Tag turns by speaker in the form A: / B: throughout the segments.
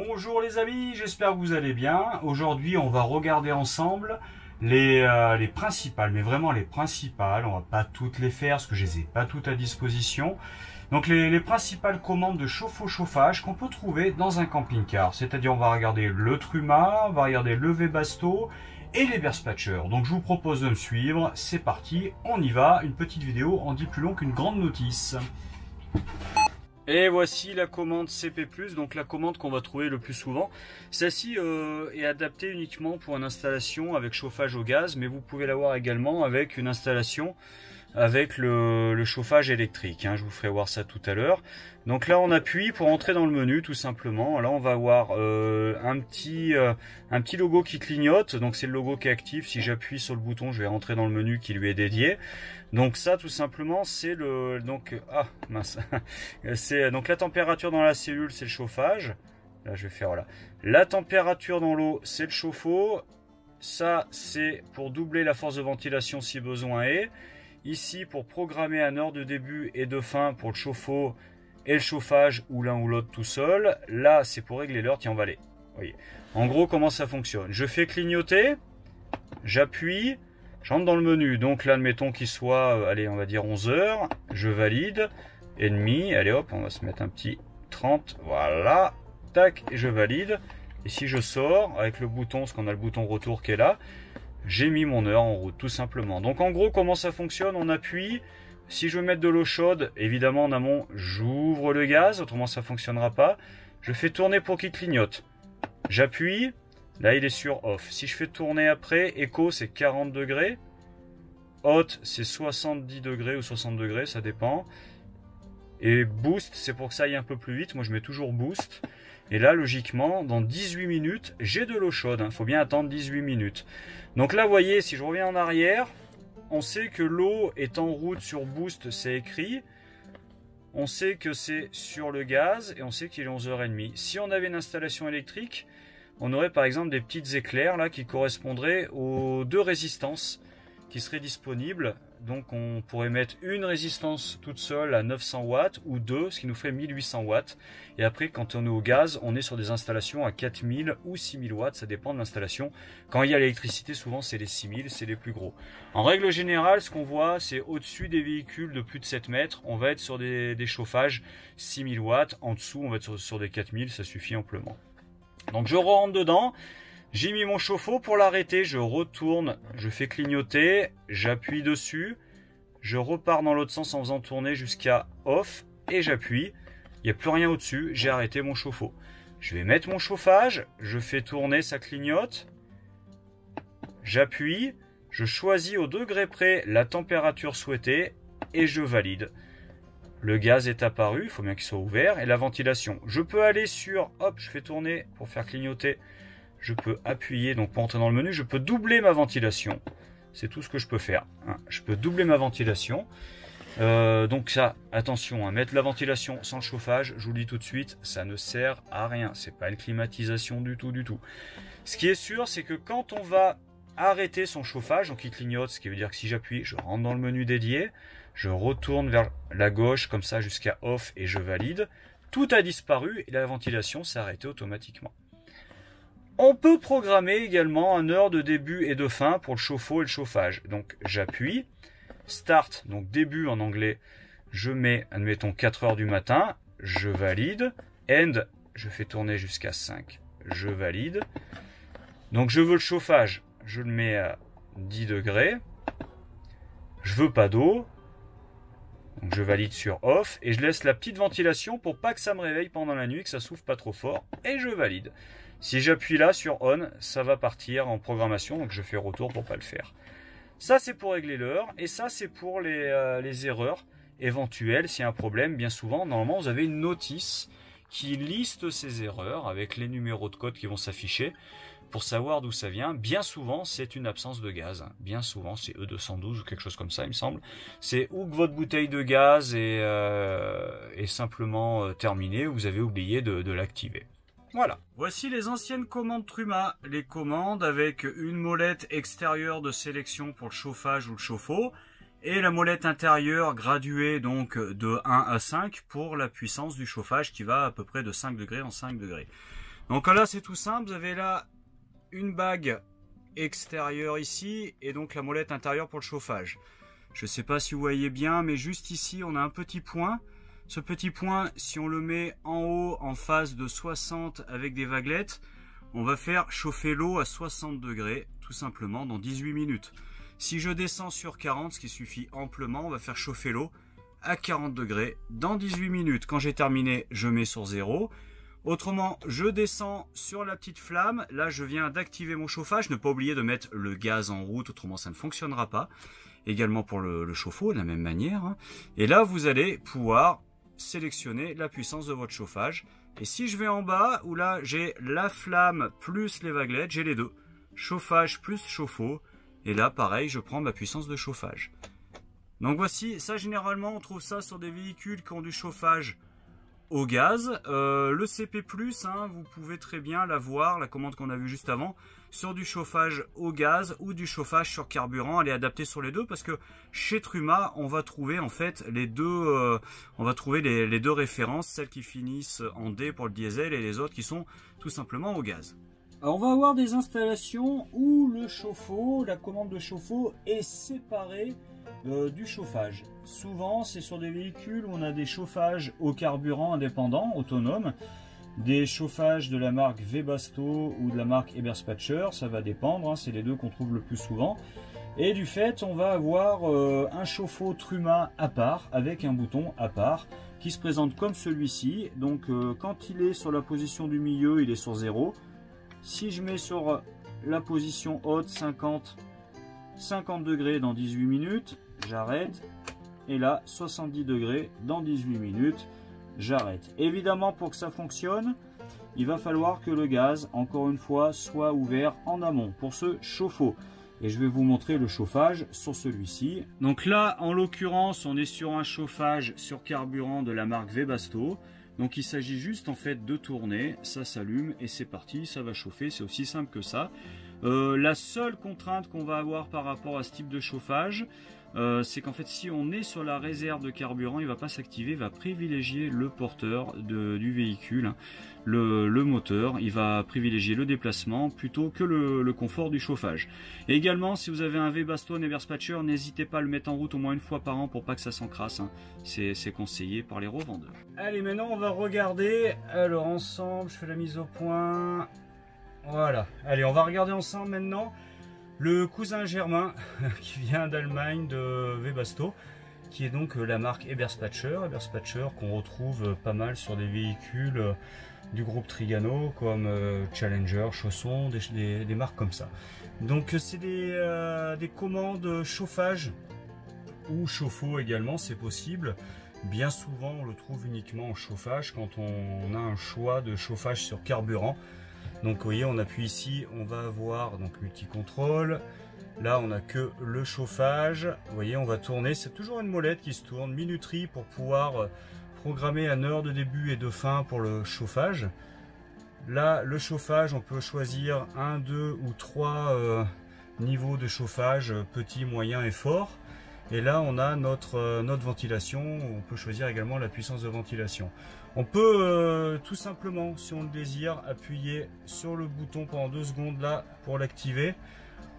A: Bonjour les amis, j'espère que vous allez bien. Aujourd'hui, on va regarder ensemble les principales, mais vraiment les principales. On va pas toutes les faire parce que je les ai pas toutes à disposition. Donc les principales commandes de chauffe-eau-chauffage qu'on peut trouver dans un camping-car. C'est-à-dire on va regarder le Truma, on va regarder le Webasto et les Verspatcher. Donc je vous propose de me suivre. C'est parti, on y va. Une petite vidéo en dit plus long qu'une grande notice. Et voici la commande CP+, donc la commande qu'on va trouver le plus souvent. Celle-ci est adaptée uniquement pour une installation avec chauffage au gaz, mais vous pouvez l'avoir également avec une installation avec le chauffage électrique. Je vous ferai voir ça tout à l'heure. Donc là on appuie pour entrer dans le menu tout simplement. Là on va avoir un petit logo qui clignote, donc c'est le logo qui est actif. Si j'appuie sur le bouton, je vais rentrer dans le menu qui lui est dédié. Donc ça tout simplement c'est le c'est donc la température dans la cellule, c'est le chauffage. Là je vais faire voilà. La température dans l'eau, c'est le chauffe-eau. Ça c'est pour doubler la force de ventilation si besoin est. Ici pour programmer un heure de début et de fin pour le chauffe-eau et le chauffage ou l'un ou l'autre tout seul. Là c'est pour régler l'heure, tiens on va aller. Voyez. En gros comment ça fonctionne. Je fais clignoter, j'appuie, j'entre dans le menu. Donc là admettons qu'il soit, allez on va dire 11 heures, je valide, et demi, allez hop on va se mettre un petit 30, voilà, tac, et je valide. Et si je sors avec le bouton, parce qu'on a le bouton retour qui est là, j'ai mis mon heure en route tout simplement. Donc en gros comment ça fonctionne, on appuie. Si je veux mettre de l'eau chaude, évidemment en amont j'ouvre le gaz, autrement ça fonctionnera pas. Je fais tourner pour qu'il clignote, j'appuie, là il est sur off. Si je fais tourner après, écho c'est 40 degrés, hot c'est 70 degrés ou 60 degrés, ça dépend. Et boost c'est pour que ça aille un peu plus vite, moi je mets toujours boost. Et là, logiquement, dans 18 minutes, j'ai de l'eau chaude. Il faut bien attendre 18 minutes. Donc là, vous voyez, si je reviens en arrière, on sait que l'eau est en route sur Boost, c'est écrit. On sait que c'est sur le gaz et on sait qu'il est 11h30. Si on avait une installation électrique, on aurait par exemple des petites éclairs là qui correspondraient aux deux résistances qui seraient disponibles. Donc on pourrait mettre une résistance toute seule à 900 watts ou deux, ce qui nous ferait 1800 watts. Et après quand on est au gaz, on est sur des installations à 4000 ou 6000 watts, ça dépend de l'installation. Quand il y a l'électricité, souvent c'est les 6000, c'est les plus gros. En règle générale, ce qu'on voit, c'est au-dessus des véhicules de plus de 7 mètres, on va être sur des chauffages 6000 watts. En dessous, on va être sur des 4000, ça suffit amplement. Donc je rentre dedans. J'ai mis mon chauffe-eau pour l'arrêter, je retourne, je fais clignoter, j'appuie dessus, je repars dans l'autre sens en faisant tourner jusqu'à off et j'appuie. Il n'y a plus rien au-dessus, j'ai arrêté mon chauffe-eau. Je vais mettre mon chauffage, je fais tourner, ça clignote, j'appuie, je choisis au degré près la température souhaitée et je valide. Le gaz est apparu, il faut bien qu'il soit ouvert, et la ventilation. Je peux aller sur, hop, je fais tourner pour faire clignoter. Je peux appuyer, donc pour entrer dans le menu, je peux doubler ma ventilation. C'est tout ce que je peux faire. Je peux doubler ma ventilation. Donc ça, attention, mettre la ventilation sans le chauffage, je vous le dis tout de suite, ça ne sert à rien. C'est pas une climatisation du tout, du tout. Ce qui est sûr, c'est que quand on va arrêter son chauffage, donc il clignote, ce qui veut dire que si j'appuie, je rentre dans le menu dédié, je retourne vers la gauche, comme ça jusqu'à off et je valide. Tout a disparu et la ventilation s'est arrêtée automatiquement. On peut programmer également une heure de début et de fin pour le chauffe-eau et le chauffage. Donc j'appuie, start, donc début en anglais, je mets, admettons 4 heures du matin, je valide, end, je fais tourner jusqu'à 5, je valide. Donc je veux le chauffage, je le mets à 10 degrés, je veux pas d'eau, donc je valide sur off et je laisse la petite ventilation pour pas que ça me réveille pendant la nuit, que ça souffle pas trop fort et je valide. Si j'appuie là sur on, ça va partir en programmation, donc je fais retour pour pas le faire. Ça c'est pour régler l'heure et ça c'est pour les erreurs éventuelles. S'il y a un problème, bien souvent, normalement vous avez une notice qui liste ces erreurs avec les numéros de code qui vont s'afficher pour savoir d'où ça vient. Bien souvent c'est une absence de gaz, bien souvent c'est E212 ou quelque chose comme ça il me semble. C'est ou que votre bouteille de gaz est simplement terminée ou vous avez oublié de l'activer. Voilà. Voici les anciennes commandes Truma. Les commandes avec une molette extérieure de sélection pour le chauffage ou le chauffe-eau et la molette intérieure graduée donc de 1 à 5 pour la puissance du chauffage qui va à peu près de 5 degrés en 5 degrés. Donc là c'est tout simple, vous avez là une bague extérieure ici et donc la molette intérieure pour le chauffage. Je ne sais pas si vous voyez bien, mais juste ici on a un petit point. Ce petit point, si on le met en haut en phase de 60 avec des vaguelettes, on va faire chauffer l'eau à 60 degrés tout simplement dans 18 minutes. Si je descends sur 40, ce qui suffit amplement, on va faire chauffer l'eau à 40 degrés dans 18 minutes. Quand j'ai terminé, je mets sur 0. Autrement, je descends sur la petite flamme. Là, je viens d'activer mon chauffage. Ne pas oublier de mettre le gaz en route, autrement ça ne fonctionnera pas. Également pour le chauffe-eau, de la même manière. Et là, vous allez pouvoir sélectionner la puissance de votre chauffage. Et si je vais en bas, où là, j'ai la flamme plus les vaguelettes, j'ai les deux. Chauffage plus chauffe-eau. Et là, pareil, je prends ma puissance de chauffage. Donc voici, ça généralement, on trouve ça sur des véhicules qui ont du chauffage au gaz. Le CP+, hein, vous pouvez très bien l'avoir, la commande qu'on a vue juste avant, sur du chauffage au gaz ou du chauffage sur carburant. Elle est adaptée sur les deux parce que chez Truma, on va trouver en fait les deux, les deux références, celles qui finissent en D pour le diesel et les autres qui sont tout simplement au gaz. Alors on va avoir des installations où le chauffe-eau, la commande de chauffe-eau est séparée du chauffage. Souvent c'est sur des véhicules où on a des chauffages au carburant indépendants, autonomes, des chauffages de la marque Webasto ou de la marque Eberspatcher, ça va dépendre, hein, c'est les deux qu'on trouve le plus souvent. Et du fait on va avoir un chauffe-eau Truma à part, avec un bouton à part, qui se présente comme celui-ci. Donc quand il est sur la position du milieu, il est sur 0. Si je mets sur la position haute 50 degrés dans 18 minutes, j'arrête. Et là, 70 degrés dans 18 minutes, j'arrête. Évidemment, pour que ça fonctionne, il va falloir que le gaz, encore une fois, soit ouvert en amont pour ce chauffe-eau. Et je vais vous montrer le chauffage sur celui-ci. Donc là, en l'occurrence, on est sur un chauffage sur carburant de la marque Webasto. Donc il s'agit juste en fait de tourner, ça s'allume et c'est parti, ça va chauffer, c'est aussi simple que ça. La seule contrainte qu'on va avoir par rapport à ce type de chauffage, c'est qu'en fait si on est sur la réserve de carburant, il ne va pas s'activer, il va privilégier le porteur du véhicule, hein, le moteur, il va privilégier le déplacement plutôt que le confort du chauffage. Et également si vous avez un Webasto, un Eberspatcher, n'hésitez pas à le mettre en route au moins une fois par an pour pas que ça s'encrasse, hein. C'est conseillé par les revendeurs. Allez, maintenant on va regarder, alors ensemble, je fais la mise au point. Voilà, allez, on va regarder ensemble maintenant le cousin germain qui vient d'Allemagne de Webasto, qui est donc la marque Eberspatcher qu'on retrouve pas mal sur des véhicules du groupe Trigano comme Challenger, Chausson, des marques comme ça. Donc c'est des commandes chauffage ou chauffe-eau également, c'est possible. Bien souvent on le trouve uniquement en chauffage quand on a un choix de chauffage sur carburant. Donc vous voyez, on appuie ici, on va avoir donc multi-contrôle. Là on n'a que le chauffage. Vous voyez, on va tourner, c'est toujours une molette qui se tourne, minuterie pour pouvoir programmer une heure de début et de fin pour le chauffage. Là le chauffage, on peut choisir 1, 2 ou 3 niveaux de chauffage, petit, moyen et fort. Et là on a notre ventilation, on peut choisir également la puissance de ventilation. On peut tout simplement, si on le désire, appuyer sur le bouton pendant 2 secondes là pour l'activer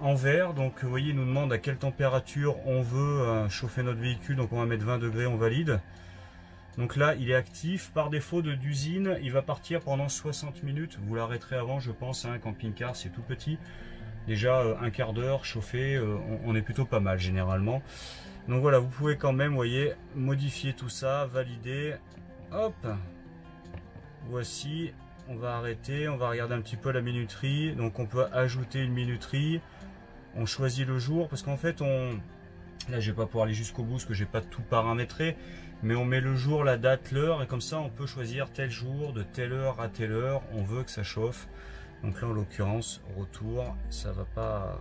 A: en vert. Donc vous voyez, il nous demande à quelle température on veut chauffer notre véhicule, donc on va mettre 20 degrés, on valide. Donc là il est actif, par défaut d'usine il va partir pendant 60 minutes, vous l'arrêterez avant je pense, un camping-car c'est tout petit. Déjà un quart d'heure chauffé, on est plutôt pas mal généralement. Donc voilà, vous pouvez quand même, vous voyez, modifier tout ça, valider. Hop, voici, on va arrêter, on va regarder un petit peu la minuterie. Donc on peut ajouter une minuterie. On choisit le jour parce qu'en fait là je vais pas pouvoir aller jusqu'au bout parce que j'ai pas tout paramétré, mais on met le jour, la date, l'heure et comme ça on peut choisir tel jour de telle heure à telle heure on veut que ça chauffe. Donc là en l'occurrence retour, ça va pas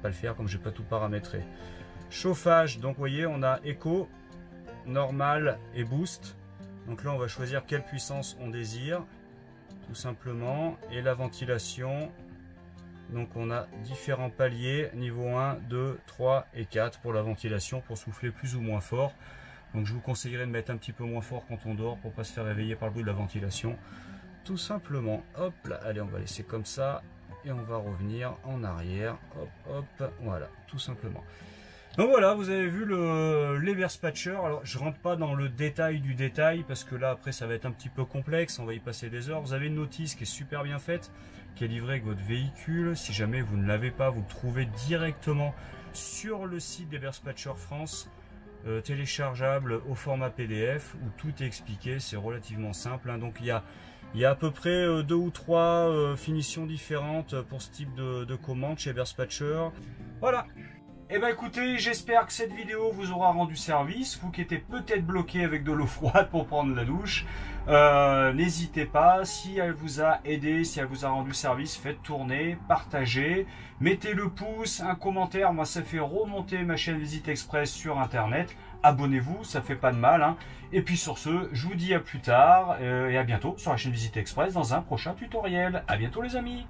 A: le faire comme j'ai pas tout paramétré. Chauffage, donc vous voyez on a éco, normal et boost. Donc là on va choisir quelle puissance on désire tout simplement, et la ventilation. Donc on a différents paliers, niveau 1, 2, 3 et 4 pour la ventilation, pour souffler plus ou moins fort. Donc je vous conseillerais de mettre un petit peu moins fort quand on dort pour pas se faire réveiller par le bruit de la ventilation. tout simplement. Hop là, allez, on va laisser comme ça et on va revenir en arrière. Hop, hop, voilà, tout simplement. Donc voilà, vous avez vu l'Eberspatcher. Alors je rentre pas dans le détail du détail parce que là après ça va être un petit peu complexe, on va y passer des heures. Vous avez une notice qui est super bien faite, qui est livrée avec votre véhicule. Si jamais vous ne l'avez pas, vous le trouvez directement sur le site d'Eberspatcher France, téléchargeable au format PDF où tout est expliqué. C'est relativement simple, hein. Donc il y a à peu près 2 ou 3 finitions différentes pour ce type de commande chez Eberspatcher. Voilà. Eh ben écoutez, j'espère que cette vidéo vous aura rendu service. Vous qui étiez peut-être bloqué avec de l'eau froide pour prendre la douche, n'hésitez pas. Si elle vous a aidé, si elle vous a rendu service, faites tourner, partagez, mettez le pouce, un commentaire. Moi, ça fait remonter ma chaîne Visite Express sur Internet. Abonnez-vous, ça fait pas de mal, hein. Et puis sur ce, je vous dis à plus tard et à bientôt sur la chaîne Visite Express dans un prochain tutoriel. À bientôt les amis.